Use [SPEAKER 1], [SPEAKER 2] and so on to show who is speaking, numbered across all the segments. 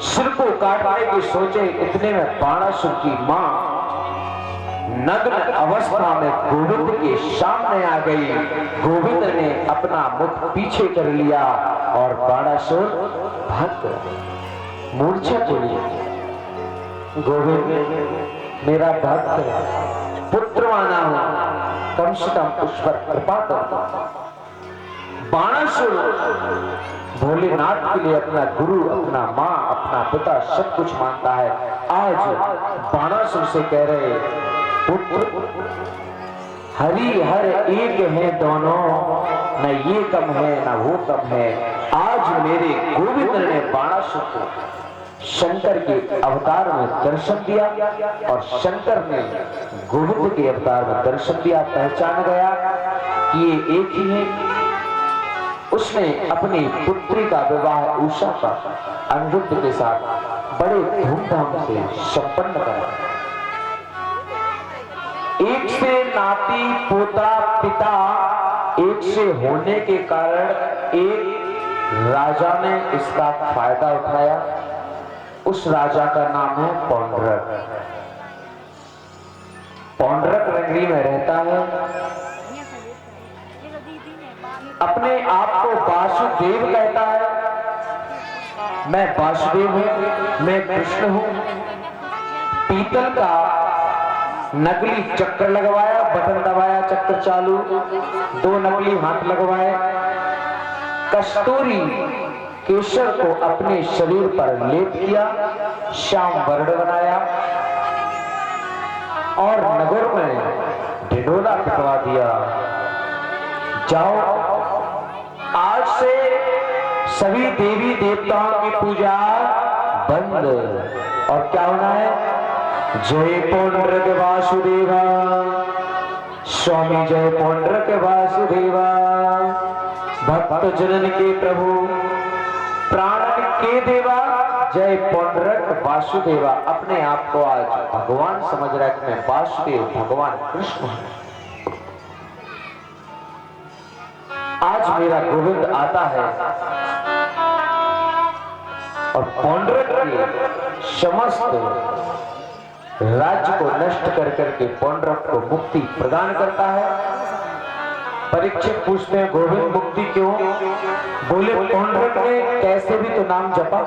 [SPEAKER 1] सिर को काटने की सोचे, इतने में बाणासुर की मां नग्न अवस्था में गोविंद के सामने आ गई। गोविंद ने अपना मुख पीछे कर लिया और बाणासुर भाग गया, मूर्छा चली। गोविंद मेरा भक्त पुत्रवाना हूं, कम से कम उस पर कृपा कर। बाणासुर भोलेनाथ के लिए अपना गुरु, अपना मां, अपना पिता सब कुछ मानता है। आज बाणासुर से कह रहे, पुत्र हरि हर एक है दोनों, न ये कम है न वो कम है। आज मेरे गोविंद ने बाणासुर को शंकर के अवतार में दर्शन दिया और शंकर ने गोविंद के अवतार में दर्शन दिया। पहचान गया कि ये एक ही है। उसने अपनी पुत्री का विवाह उषा का अनिरुद्ध के साथ बड़े धूमधाम से संपन्न करा। एक से नाती पोता पिता एक से होने के कारण एक राजा ने इसका फायदा उठाया। उस राजा का नाम है पौंड्रक। पौंड्रक नगरी में रहता है। अपने आप को वासुदेव कहता है। मैं वासुदेव हूं, मैं कृष्ण हूं। पीतल का नकली चक्र लगवाया, बटन दबाया, चक्र चालू, 2 नकली हाथ लगवाए। कस्तूरी केशर को अपने शरीर पर लेप किया, श्याम वर्ण बनाया और नगर में ढिंढोरा पिटवा दिया। जाओ, आज से सभी देवी देवताओं की पूजा बंद। और क्या होना है? जय पौंड्रक वासुदेवा, स्वामी जय पौंड्रक वासुदेवा। भक्त जनन के प्रभु, प्राण के देवा, जय पौंड्रक वासुदेवा। अपने आप को आज भगवान समझ रहा है कि मैं वासुदेव भगवान कृष्ण हूं। आज मेरा गोविंद आता है और पौंड्रक के समस्त राज्य को नष्ट कर करके पौंड्रक को मुक्ति प्रदान करता है। परीक्षित पूछते हैं, गोविंद मुक्ति क्यों? बोले, पौंड्रक ने कैसे भी तो नाम जपा।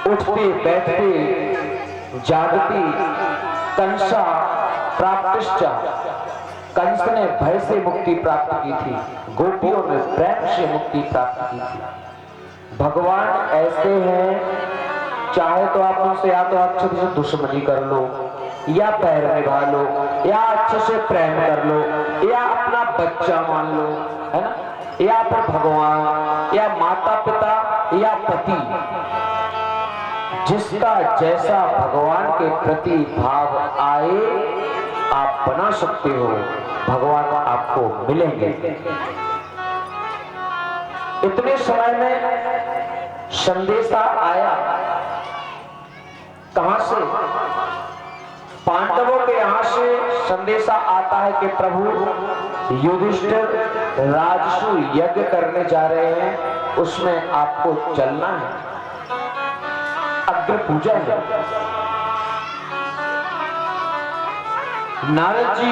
[SPEAKER 1] उठते बैठते जागती कंसा प्राप्तिश्चा। कंस ने भय से मुक्ति प्राप्त की थी, गोपियों ने प्रेम से मुक्ति प्राप्त की थी। भगवान ऐसे हैं, चाहे तो आप उनसे या तो अच्छे से दुश्मनी कर लो, या पैर निभा लो, या अच्छे से प्रेम कर लो, या अपना बच्चा मान लो, है ना, या फिर भगवान या माता पिता या पति। जिसका जैसा भगवान के प्रति भाव आए आप बना सकते हो, भगवान आपको मिलेंगे। इतने समय में संदेशा आया, कहां से? पांडवों के यहां से संदेशा आता है कि प्रभु युधिष्ठिर राजसु यज्ञ करने जा रहे हैं, उसमें आपको चलना है, अग्र पूजा है। नारद जी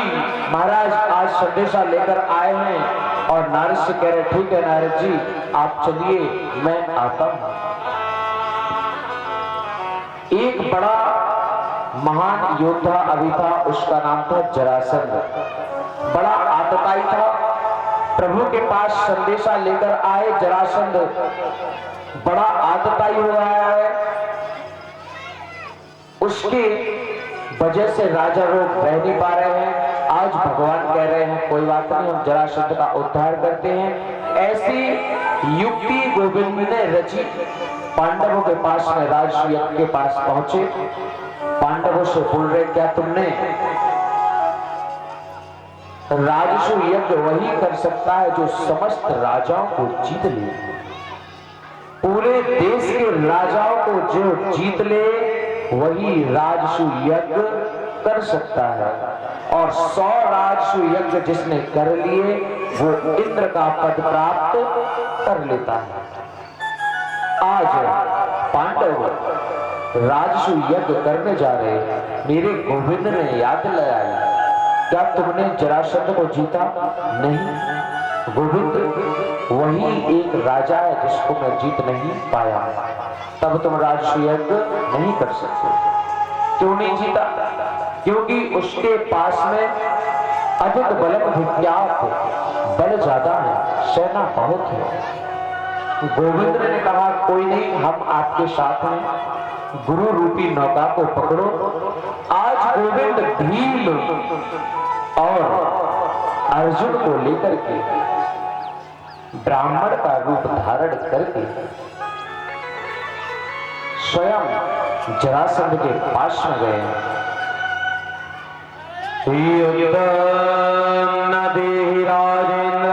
[SPEAKER 1] महाराज आज संदेशा लेकर आए हैं और नारद से कह रहे, ठीक है नारद जी आप चलिए, मैं आता हूं। एक बड़ा महान योद्धा अभी था, उसका नाम था जरासंध। बड़ा आतताई था। प्रभु के पास संदेशा लेकर आए जरासंध, बड़ा आतताई हो रहा है। उसके वजह से राजा लोग रह नहीं पा रहे हैं। आज भगवान कह रहे हैं, कोई बात नहीं, हम जरासंध का उद्धार करते हैं। ऐसी युक्ति गोविंद ने रची। पांडवों के पास में राजसु यज्ञ के पास पहुंचे। पांडवों से बोल रहे, क्या तुमने? राजसु यज्ञ वही कर सकता है जो समस्त राजाओं को जीत ले। पूरे देश के राजाओं को जो जीत ले वही राजसु यज्ञ कर सकता है। और 100 राजसु यज्ञ जिसने कर लिए वो इंद्र का पद प्राप्त कर लेता है। आज पांडव राजसु यज्ञ करने जा रहे, मेरे गोविंद ने याद लगाई, क्या तुमने जरासंध को जीता? नहीं गोविंद, वही एक राजा है जिसको मैं जीत नहीं पाया, तब तुम राजसु यज्ञ नहीं कर सकते। क्यों नहीं जीता? क्योंकि उसके पास में अधिक बलम विख्यात, बल ज्यादा है, सेना बहुत है। गोविंद ने कहा कोई नहीं, हम आपके साथ हैं, गुरु रूपी नौका को पकड़ो। आज गोविंद भीम और अर्जुन को लेकर के ब्राह्मण का रूप धारण करके स्वयं जरासंध के पास में गए। न देहि राजेंद्र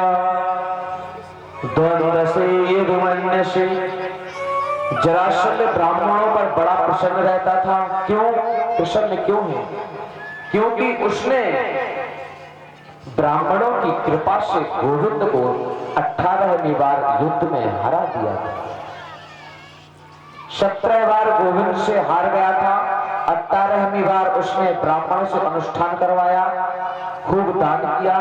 [SPEAKER 1] द्वंद्व से युद्धमन्य से। जरासंध ब्राह्मणों पर बड़ा प्रसन्न रहता था। क्यों प्रसन्न क्यों है? क्योंकि उसने ब्राह्मणों की कृपा से गोविंद को 18वीं बार युद्ध में हरा दिया था। 17 बार गोविंद से हार गया था, 18वीं बार उसने ब्राह्मणों से अनुष्ठान करवाया, खूब दान किया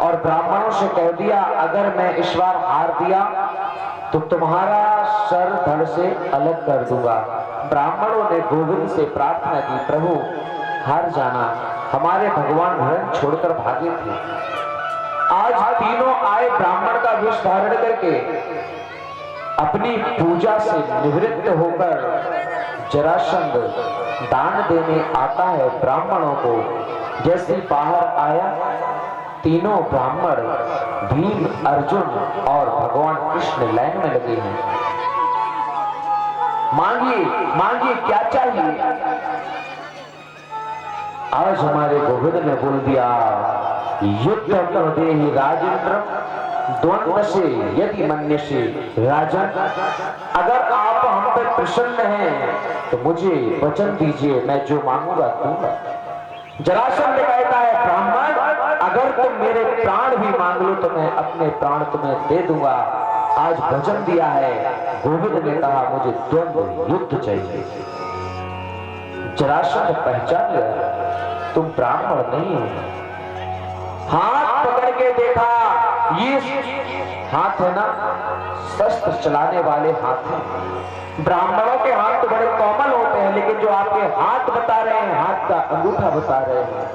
[SPEAKER 1] और ब्राह्मणों से कह दिया अगर मैं इस बार हार दिया तो तुम्हारा सर धड़ से अलग कर दूंगा। ब्राह्मणों ने गोविंद से प्रार्थना की, प्रभु हार जाना, हमारे भगवान रण छोड़कर भागे थे। आज तीनों आए ब्राह्मण का वेश धारण करके, अपनी पूजा से निवृत्त होकर जरासंध दान देने आता है ब्राह्मणों को। जैसे बाहर आया, तीनों ब्राह्मण भीम, अर्जुन और भगवान कृष्ण लाइन में लगे हैं। मांगिए मांगिए क्या चाहिए? आज हमारे गोविंद ने बोल दिया युद्ध देहि राजेंद्र द्वंद्व से यदि मन्य से। राजन, अगर आप हम पर प्रसन्न हैं तो मुझे वचन दीजिए, मैं जो मांगूंगा दूंगा। जरासंध कहता है ब्राह्मण, अगर तुम मेरे प्राण भी मांग लो तो मैं अपने प्राण तुम्हें दे दूंगा। आज वचन दिया है। गोविंद ने कहा मुझे द्वंद्व युद्ध चाहिए। जरासंध पहचान लिया तुम ब्राह्मण नहीं हो। हाथ पकड़ के देखा, ये हाथ है ना, शस्त्र चलाने वाले हाथ हैं। ब्राह्मणों के हाथ तो बड़े कोमल होते हैं, लेकिन जो आपके हाथ बता रहे हैं, हाथ का अंगूठा बता रहे हैं।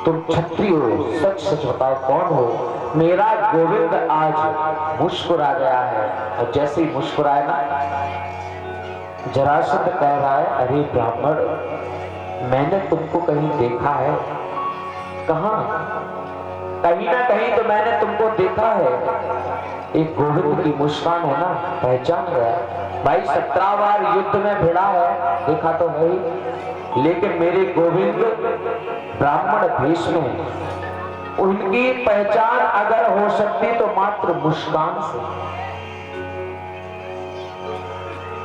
[SPEAKER 1] तुम क्षत्रिय हो, सच सच बताओ कौन हो? मेरा गोविंद आज मुस्कुरा गया है। और जैसे ही मुस्कुराए ना, जरासंध कह रहा है अरे ब्राह्मण, मैंने तुमको कहीं देखा है। कहां? कहीं ना कहीं तो मैंने तुमको देखा है। एक गोविंद की मुस्कान है ना, पहचान गया। भाई 17 बार युद्ध में भिड़ा है, देखा तो है ही, लेकिन मेरे गोविंद ब्राह्मण भेष में, उनकी पहचान अगर हो सकती तो मात्र मुस्कान से।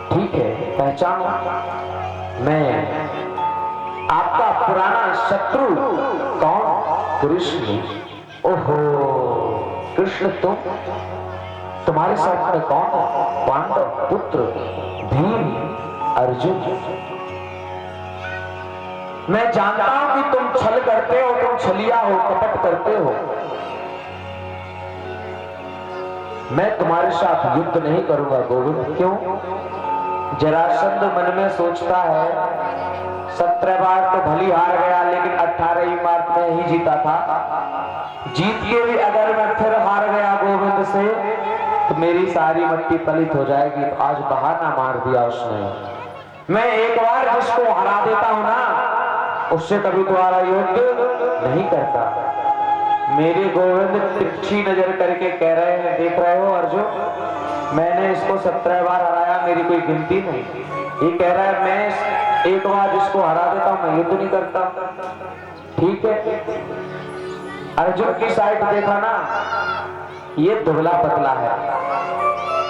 [SPEAKER 1] ठीक है, पहचान। मैं आपका पुराना शत्रु कौन? कृष्ण। ओहो कृष्ण, तुम्हारे साथ में कौन है? पांडव पुत्र भीम, अर्जुन। मैं जानता हूं कि तुम छल करते हो, तुम छलिया हो, कपट करते हो। मैं तुम्हारे साथ युद्ध नहीं करूंगा गोविंद। क्यों? जरासंध मन में सोचता है 17 बार तो भली हार गया, लेकिन 18वीं बार में ही जीता था। जीत के भी अगर मैं फिर हार गया गोविंद से तो मेरी सारी मट्टी पलित हो जाएगी। तो आज बहाना मार दिया उसने। मैं एक बार जिसको हरा देता हूं ना, उससे कभी दोबारा युद्ध नहीं करता। मेरे गोविंद तिरछी नजर करके कह रहे हैं, देख रहे हो अर्जुन, मैंने इसको 17 बार हराया, मेरी कोई गिनती नहीं। ये कह रहा है मैं एक बार जिसको हरा देता हूं मैं युद्ध नहीं करता। ठीक है, अर्जुन की साइड देखा ना, ये दुबला पतला है।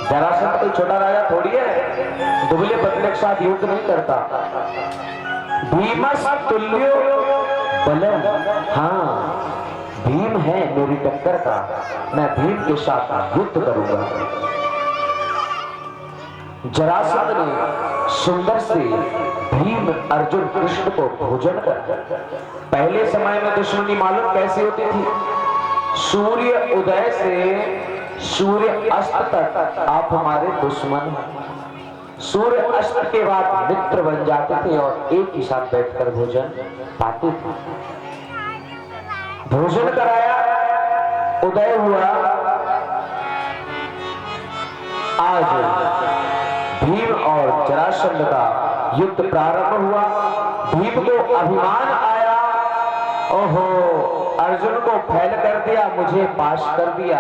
[SPEAKER 1] जरासंध कोई छोटा राजा थोड़ी है, दुबले पतले के साथ युद्ध नहीं करता। भीमस तुल्यो बलम, हाँ भीम है मेरी टक्कर का, मैं भीम के साथ युद्ध करूंगा। जरासंध ने सुंदर से भीम अर्जुन कृष्ण को भोजन कर। पहले समय में दुश्मनी मालूम कैसे होती थी? सूर्य उदय से सूर्य अस्त तक आप हमारे दुश्मन हैं, सूर्य अस्त के बाद मित्र बन जाते थे और एक ही साथ बैठकर भोजन पाते थे। भोजन कराया, उदय हुआ। आज भीम और जरासंध का युद्ध प्रारंभ हुआ। भीम को अभिमान आया, ओहो अर्जुन को फैल कर दिया, मुझे पास कर दिया,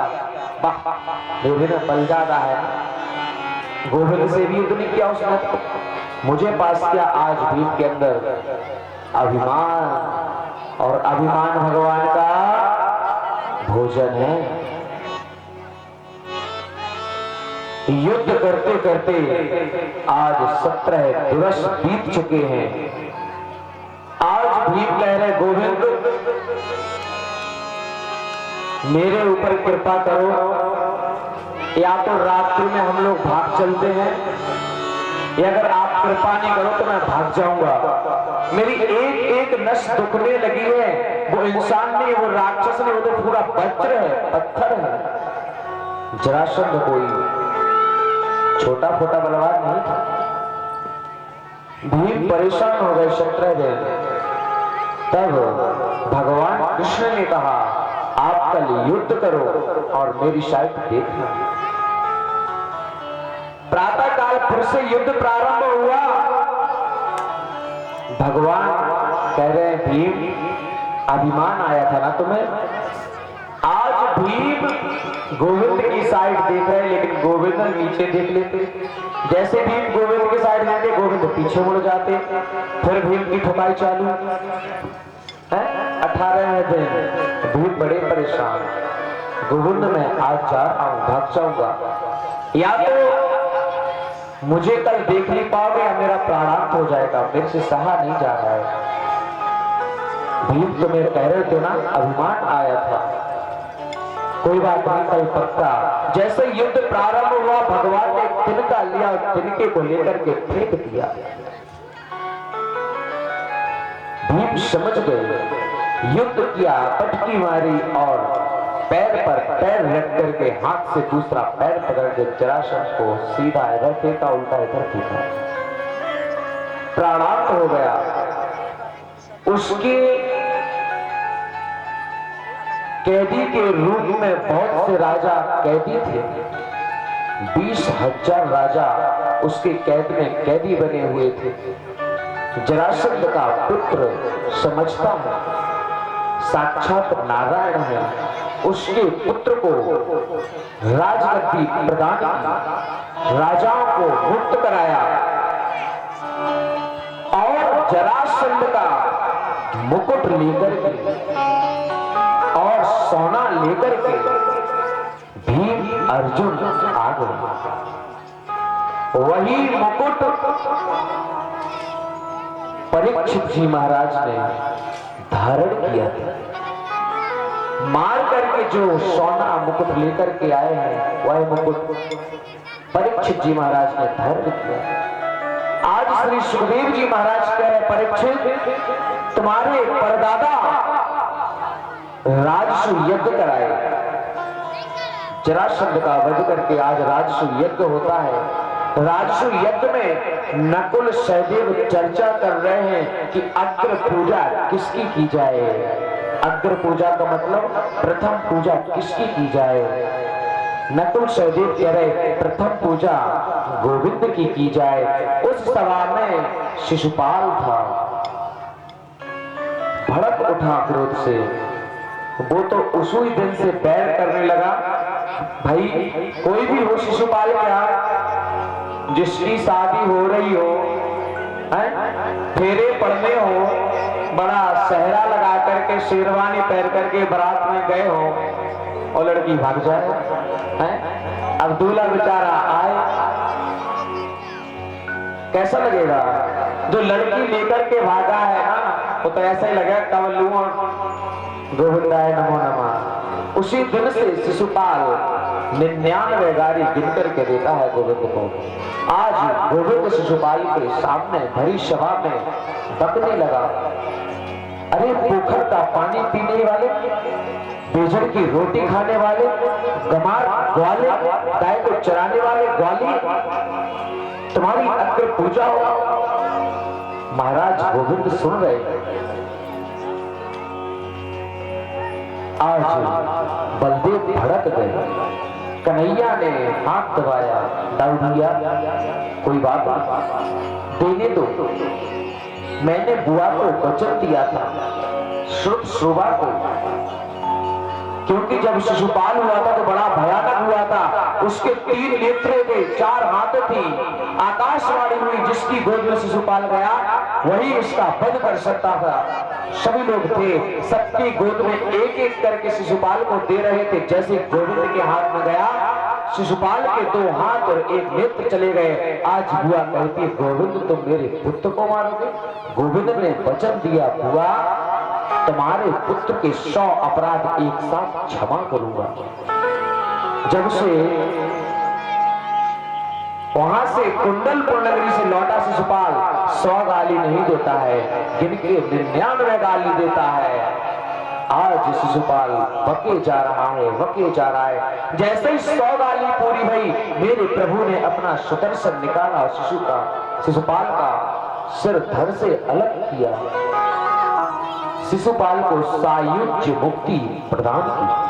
[SPEAKER 1] मेरे में बल ज्यादा है, गोविंद से भी युद्ध नहीं किया उसने, मुझे पास किया। आज भीम के अंदर अभिमान, और अभिमान भगवान का भोजन है। युद्ध करते करते आज 17 दिवस बीत चुके हैं। आज भीम कह रहे गोविंद मेरे ऊपर कृपा करो, या तो रात्रि में हम लोग भाग चलते हैं, या अगर आप कृपा नहीं करो तो मैं भाग जाऊंगा। मेरी एक एक नस दुखने लगी है। वो इंसान नहीं, वो राक्षस नहीं, वो तो पूरा वज्र है, पत्थर है। जरासंध कोई छोटा फोटा बलवान नहीं था। भीम परेशान हो गए 17 दिन। तब भगवान कृष्ण ने कहा आप कल युद्ध करो और मेरी साइड देखना। प्रातः काल फिर से युद्ध प्रारंभ हुआ। भगवान कह रहे हैं भीम अभिमान आया था ना तुम्हें, आज भीम गोविंद की साइड देख रहे हैं, लेकिन गोविंद नीचे देख लेते। जैसे भीम गोविंद की साइड देखते, गोविंद पीछे मुड़ जाते। फिर भीम की ठुकाई चालू है। 18 दिन भीम बड़े परेशान, गोविंद मैं आज जा रहा हूं, भाग जाऊंगा, या तो मुझे कल देख नहीं पाओगे या मेरा प्राणांत हो जाएगा, मेरे से सहा नहीं जा रहा है। भीम तुम्हें कह रहे थे ना अभिमान आया था, कोई बात नहीं, कल पक्का। जैसे युद्ध प्रारंभ हुआ भगवान ने तिनका लिया और तिनके को लेकर के फेंक दिया। भीम समझ गए, युद्ध किया, पटकी मारी और पैर पर पैर रख करके हाथ से दूसरा पैर पकड़ के जरासंध को सीधा इधर फेंका, उल्टा इधर फेंका, प्राणांत हो गया। उसके कैदी के रूप में बहुत से राजा कैदी थे। 20,000 राजा उसके कैद में कैदी बने हुए थे। जरासंध का पुत्र समझता है साक्षात नारायण है, उसके पुत्र को राजगद्दी प्रदान की, राजाओं को मुक्त कराया और जरासंध का मुकुट लेकर के और सोना लेकर के भीम अर्जुन आ गए। वही मुकुट परीक्षित जी महाराज ने धारण किया था। मार करके जो सोना मुकुट लेकर के आए हैं, वह मुकुट परीक्षित जी महाराज ने धारण किया। आज श्री सुखदेव जी महाराज कह रहे परीक्षित तुम्हारे परदादा राजसु यज्ञ कराए, जरासंध का वध करके आज राजसु यज्ञ होता है। राजसु यज्ञ में नकुल सहदेव चर्चा कर रहे हैं कि अग्र पूजा किसकी की जाए। अग्र पूजा का मतलब प्रथम पूजा किसकी की जाए। नकुल सहदेव कह रहे प्रथम पूजा गोविंद की जाए। उस सभा में शिशुपाल था, भड़क उठा क्रोध से, वो तो उसी दिन से बैर करने लगा। भाई कोई भी हो, शिशुपाल क्या, जिसकी शादी हो रही हो, फेरे पड़ने हो, बड़ा सहरा लगा करके शेरवानी पहन करके बारात में गए हो और लड़की भाग जाए, अब दूल्हा बेचारा आए, कैसा लगेगा। जो लड़की लेकर के भागा है ना, वो तो ऐसा ही लगेगा कवल लूं और गोविंदाय नमो नमः। उसी दिन से शिशुपाल 99 गाड़ी गिन करके देता है गोविंद को। आज गोविंद शिशुपाल के सामने भरी सभा में बकने लगा, अरे पोखर का पानी पीने वाले, बेजड़ की रोटी खाने वाले, गमार ग्वाले, गाय को चराने वाले ग्वाली, तुम्हारी अग्र पूजा हो। महाराज गोविंद सुन रहे। आज बलदेव भड़क गए। कन्हैया ने हाथ दबाया, दाऊदिया कोई बात नहीं, देने दो। मैंने बुआ को वचन दिया था, श्रुत श्रुवा को, क्योंकि जब शिशुपाल हुआ था तो बड़ा भयानक हुआ था। उसके 3 नेत्र थे, 4 हाथ थी। आकाशवाणी हुई, जिसकी गोद में शिशुपाल गया वही इसका वध कर सकता था। सभी लोग थे, सबकी गोद में एक एक करके शिशुपाल को दे रहे थे। जैसे गोविंद के हाथ में गया, शिशुपाल के 2 हाथ और 1 नेत्र चले गए। आज बुआ कहती, गोविंद तुम मेरे पुत्र को मारोगे? गोविंद ने वचन दिया, बुआ तुम्हारे पुत्र के 100 अपराध एक साथ क्षमा करूंगा। जब से वहां से कुंडलपुर नगरी से लौटा शिशुपाल 100 गाली नहीं देता है, गिनके 99 गाली देता है। आज शिशुपाल बके जा रहा है, बके जा रहा है। जैसे ही 100 गाली पूरी भई, मेरे प्रभु ने अपना सुदर्शन निकाला, शिशुपाल का सिर धड़ से अलग किया, शिशुपाल को सायुज्य मुक्ति प्रदान की।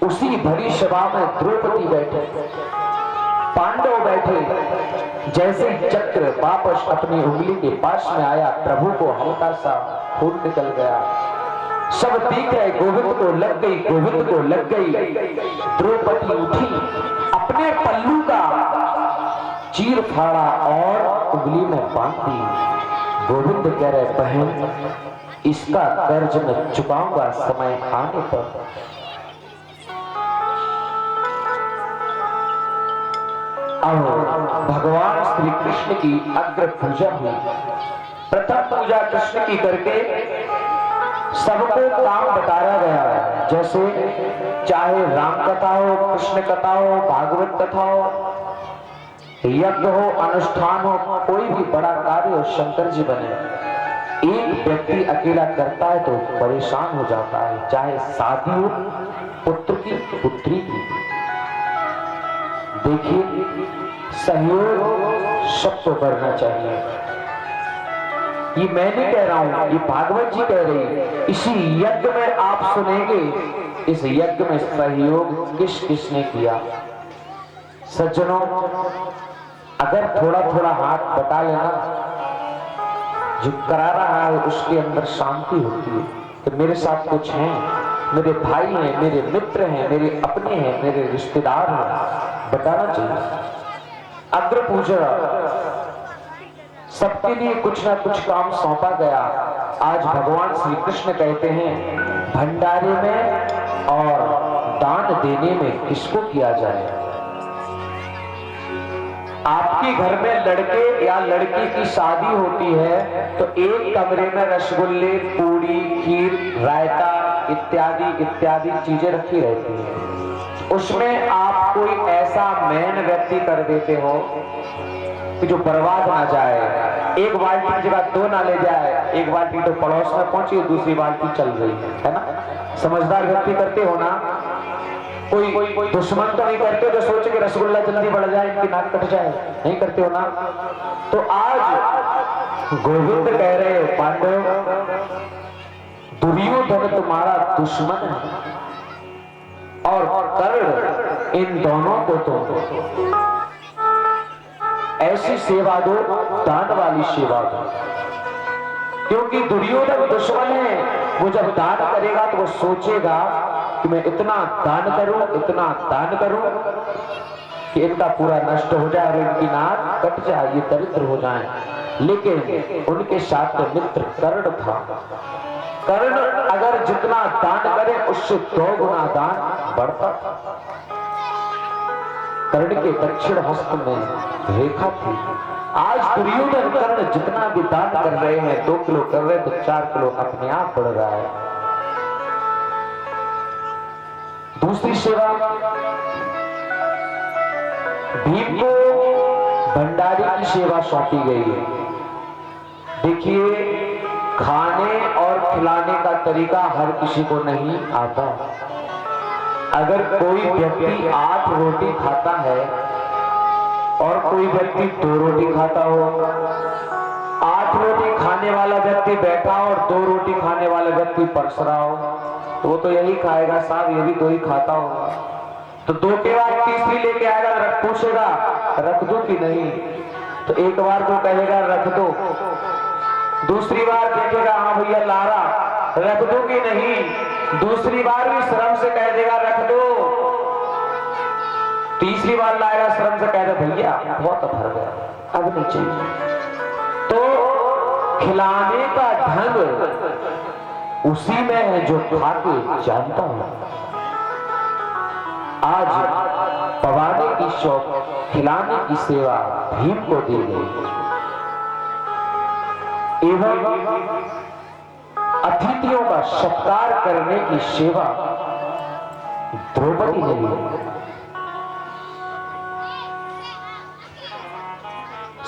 [SPEAKER 1] उसी भरी सभा में द्रौपदी बैठे, पांडव बैठे। जैसे चक्र वापस अपनी उंगली के पास में आया, प्रभु को हल्का सा खून निकल गया। सब देख रहे, गोविंद को लग गई, गोविंद को लग गई। द्रौपदी उठी, अपने पल्लू का चीर फाड़ा और उंगली में बांध दी। गोविंद कह रहे, बहन इसका कर्ज मैं चुकाऊंगा समय आने पर। अब भगवान श्री कृष्ण की अग्र पूजा हुई। प्रथम पूजा कृष्ण की करके सबको काम बताया गया। जैसे चाहे राम कथा हो, कृष्ण कथा हो, भागवत कथा हो, यज्ञ हो, अनुष्ठान हो, कोई भी बड़ा कार्य हो, शंकर जी बने। एक व्यक्ति अकेला करता है तो परेशान हो जाता है। चाहे शादी हो पुत्र की, पुत्री की, देखिए सहयोग सबको करना चाहिए। ये मैं नहीं कह रहा हूं, ये भागवत जी कह रही है। इसी यज्ञ में आप सुनेंगे, इस यज्ञ में सहयोग किस किसने किया। सज्जनों, अगर थोड़ा थोड़ा हाथ बटा लेना, जो करा रहा है उसके अंदर शांति होती है। तो मेरे साथ कुछ हैं, मेरे भाई हैं, मेरे मित्र हैं, मेरे अपने हैं, मेरे रिश्तेदार हैं, बताना चाहिए। अग्र पूजा सबके लिए कुछ ना कुछ काम सौंपा गया। आज भगवान श्री कृष्ण कहते हैं, भंडारे में और दान देने में किसको किया जाए। आपके घर में लड़के या लड़की की शादी होती है तो एक कमरे में रसगुल्ले, पूरी, खीर, रायता इत्यादि इत्यादि चीजें रखी रहती हैं। उसमें आप कोई ऐसा मेन व्यक्ति कर देते हो कि जो बर्बाद ना जाए। एक बाल्टी की जगह 2 ना ले जाए। एक बाल्टी तो पड़ोस में पहुंची, दूसरी बाल्टी चल रही है ना। समझदार व्यक्ति करते हो ना। कोई दुश्मन तो नहीं करते जो सोचे कि रसगुल्ला जल्दी बढ़ जाए, इनकी नाक कट जाए, नहीं करते हो ना। तो आज गोविंद कह रहे हो, पांडव दुर्योधन तुम्हारा दुश्मन है और कर्ण, इन दोनों को तो ऐसी सेवा दो, दान वाली सेवा दो। क्योंकि दुर्योधन दुश्मन है, वो जब दान करेगा तो वो सोचेगा कि मैं इतना दान करूं, इतना दान करूं कि इनका पूरा नष्ट हो जाए और इनकी नाक कट जाए, ये दरिद्र हो जाए। लेकिन उनके साथ मित्र कर्ण था। कर्ण अगर जितना दान करे उससे 2 गुना दान बढ़ता था। कर्ण के दक्षिण हस्त में रेखा थी। आज दुर्योधन कर्ण जितना भी दान कर रहे हैं, 2 किलो कर रहे हैं तो 4 किलो अपने आप बढ़ रहा है। दूसरी सेवा, भीम को भंडारी की सेवा सौंपी गई है। देखिए, खाने और खिलाने का तरीका हर किसी को नहीं आता। अगर कोई व्यक्ति 8 रोटी खाता है और कोई व्यक्ति 2 रोटी खाता हो, 8 रोटी खाने वाला व्यक्ति बैठा और 2 रोटी खाने वाला व्यक्ति परस रहा हो, तो वो तो यही खाएगा, साहब ये भी 2 ही खाता होगा। तो 2 के बाद तीसरी लेके आएगा, पूछेगा रख दो कि नहीं, तो एक बार तो कहेगा रख दो, दूसरी बार देखेगा हाँ भैया ला रहा, रख दो कि नहीं, दूसरी बार भी श्रम से कह देगा रख दो, तीसरी बार लाएगा श्रम से कह दे भैया बहुत भर गया, अब नहीं चाहिए। तो खिलाने का ढंग उसी में है जो खा के जानता हूं। आज पवाने की शौक, खिलाने की सेवा भीम को दी गई एवं अतिथियों का सत्कार करने की सेवा द्रौपदी ने ली।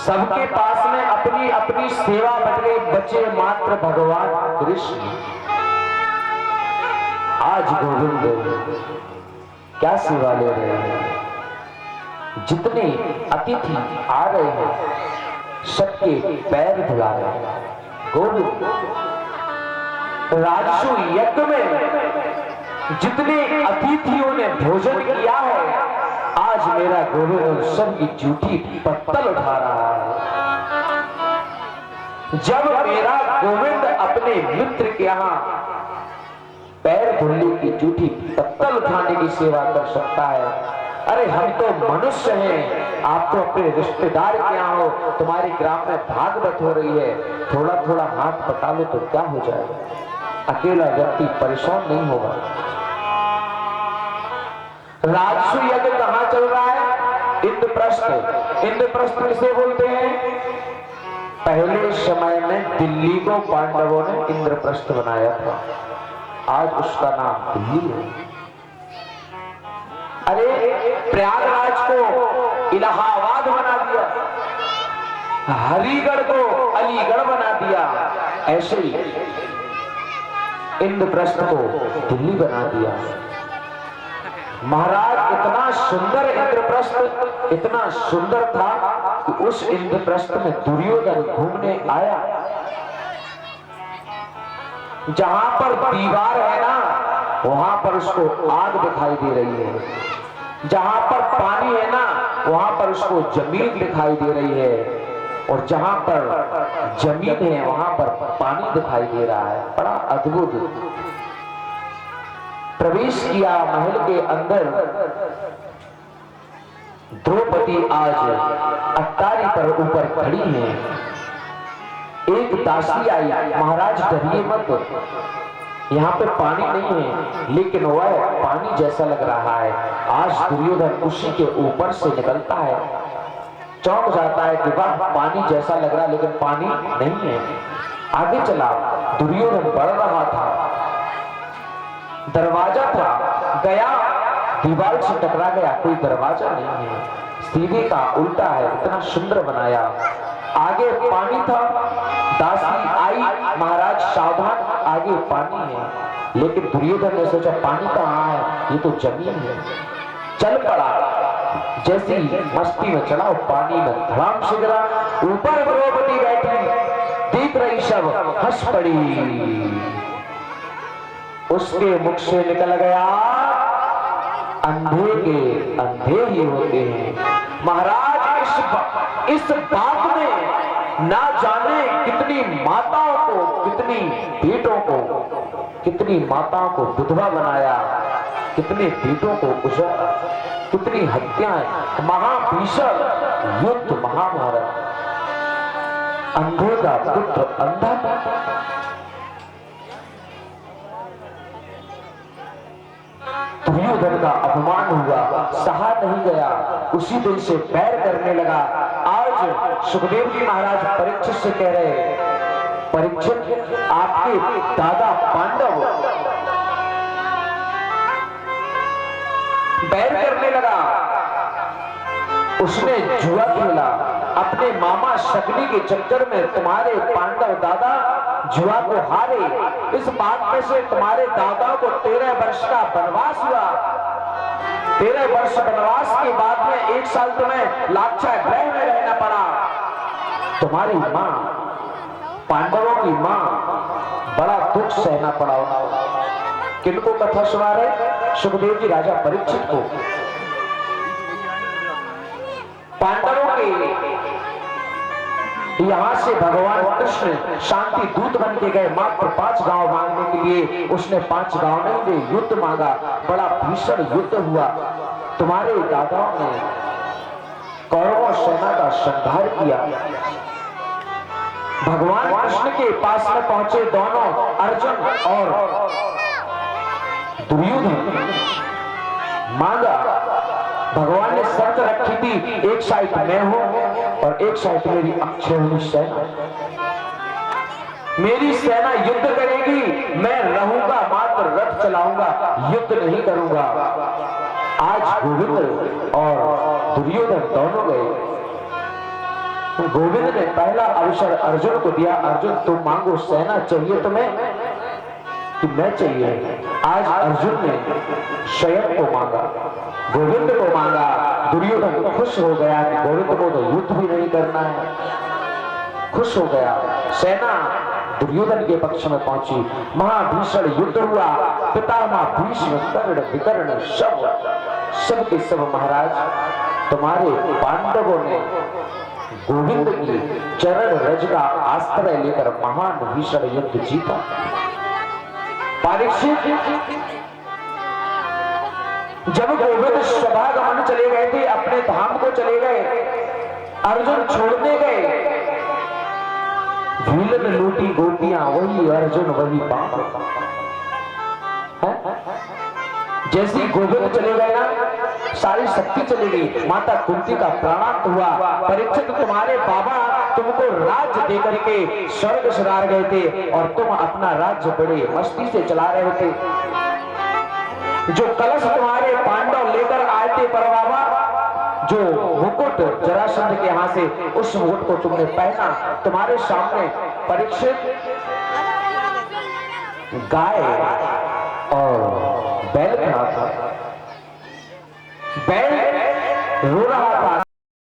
[SPEAKER 1] सबके पास में अपनी अपनी सेवा बन गई, बचे मात्र भगवान कृष्ण। आज गोविंद क्या सेवा ले रहे हैं? जितने अतिथि आ रहे हैं सबके पैर धुला रहे हैं। गोविंद राजसु यज्ञ में जितने अतिथियों ने भोजन किया है, आज मेरा गोविंद सबकी जूठी पत्तल उठा रहा है। जब मेरा गोविंद अपने मित्र के यहां पैर धुलने की जूठी पत्तल उठाने की सेवा कर सकता है, अरे हम तो मनुष्य हैं, आप तो अपने रिश्तेदार के यहाँ हो, तुम्हारे ग्राम में भागवत हो रही है, थोड़ा थोड़ा हाथ बटा लो तो क्या हो जाएगा, अकेला व्यक्ति परेशान नहीं होगा। राजसु यज्ञ कहां चल रहा है? इंद्रप्रस्थ। इंद्रप्रस्थ किसे बोलते हैं? पहले समय में दिल्ली को पांडवों ने इंद्रप्रस्थ बनाया था, आज उसका नाम दिल्ली है। अरे प्रयागराज को इलाहाबाद बना दिया, हरिगढ़ को अलीगढ़ बना दिया, ऐसे ही इंद्रप्रस्थ को दिल्ली बना दिया। महाराज इतना सुंदर इंद्रप्रस्थ, इतना सुंदर था कि उस इंद्रप्रस्थ में दुर्योधन घूमने आया। जहां पर दीवार है ना, वहां पर उसको आग दिखाई दे रही है, जहां पर पानी है ना, वहां पर उसको जमीन दिखाई दे रही है, और जहां पर जमीन है वहां पर पानी दिखाई दे रहा है। बड़ा अद्भुत। प्रवेश किया महल के अंदर। द्रौपदी आज अट्टारी पर ऊपर खड़ी है। एक दासी आई, महाराज डरिए मत, यहाँ पे पानी नहीं है, लेकिन वह पानी जैसा लग रहा है। आज दुर्योधन उसी के ऊपर से निकलता है, चौंक जाता है कि वाह पानी जैसा लग रहा है, लेकिन पानी नहीं है। आगे चला, दुर्योधन बढ़ रहा था, दरवाजा था, गया दीवार से टकरा गया, कोई दरवाजा नहीं है, सीधे का उल्टा है, इतना सुंदर बनाया। आगे पानी था, दासी आई, महाराज सावधान, आगे पानी है, लेकिन दुर्योधन ने सोचा पानी कहाँ है, ये तो जमीन है। चल पड़ा, जैसी मस्ती में चला, पानी में धड़ाम से गिरा, ऊपर द्रौपदी बैठी, देख रही सब, हंस पड़ी। उसके मुख से निकल गया, अंधे के अंधे ही होते हैं। महाराज इस बात में ना जाने कितनी माताओं को, कितनी बेटों को, कितनी माताओं को विधवा बनाया, कितने बेटों को उजाड़ा, कितनी हत्याएं, महाभीषण युद्ध, महाभारत। अंधे का पुत्र अंधा, दुर्योधन का अपमान हुआ, सहा नहीं गया, उसी दिन से बैर करने लगा। आज सुखदेव जी महाराज परीक्षित से कह रहे, परीक्षित आपके दादा पांडव बैर करने लगा। उसने जुआ खेला अपने मामा शकुनी के चक्कर में। तुम्हारे पांडव दादा जुआ को हारे, इस बात में से तुम्हारे दादा को 13 वर्ष का वनवास हुआ। 13 वर्ष वनवास के बाद में 1 साल तुम्हें लाक्षा गृह में रहना पड़ा। तुम्हारी मां, पांडवों की मां, बड़ा दुख सहना पड़ा। किनको कथा सुना रहे? सुखदेव जी राजा परीक्षित को। पांडवों के यहां से भगवान कृष्ण शांति दूत बन के गए। मात्र 5 गांव मांगने के लिए। उसने 5 गांव नहीं दे, युद्ध मांगा। बड़ा भीषण युद्ध हुआ। तुम्हारे दादाओं ने कौरवों सेना का संहार किया। भगवान कृष्ण के पास में पहुंचे दोनों, अर्जुन और दुर्योधन। मांगा, भगवान ने शर्त रखी थी, एक साइड मैं हूं और एक साइड मेरी अक्षौहिणी सेना। मेरी सेना युद्ध करेगी, मैं रहूंगा, मात्र रथ चलाऊंगा, युद्ध नहीं करूंगा। आज गोविंद और दुर्योधन दोनों गए। गोविंद ने पहला अवसर अर्जुन को दिया। अर्जुन तुम मांगो, सेना चाहिए तुम्हें कि मैं चाहिए? आज अर्जुन ने स्वयं को मांगा, गोविंद को मांगा। दुर्योधन खुश हो गया कि गोविंद को तो युद्ध भी नहीं करना है। खुश हो गया। सेना दुर्योधन के पक्ष में पहुंची। महाभीषण युद्ध हुआ। पितामह भीष्म, कर्ण, विकर्ण सब के सब महाराज, तुम्हारे पांडवों ने गोविंद की चरण रज का आश्रय लेकर महान भीषण युद्ध जीता। परीक्षित जब गोविंद सभागमन चले गए थे, अपने धाम को चले गए, अर्जुन छोड़ने गए। भीलन लूटी गोपियां, वही अर्जुन वही पाप। जैसे गोविंद चले गए ना, सारी शक्ति चली गई। माता कुंती का प्राणांत हुआ। परीक्षित तुम्हारे बाबा तुमको राज्य देकर के स्वर्ग सिधार गए थे और तुम अपना राज्य बड़े मस्ती से चला रहे थे। जो कलश तुम्हारे पांडव लेकर आए थे पर बाबा, जो मुकुट जरासंध के हाथ से, उस मुकुट को तुमने पहना। तुम्हारे सामने परीक्षित गाय और बैल खड़ा था। बैल रो रहा था।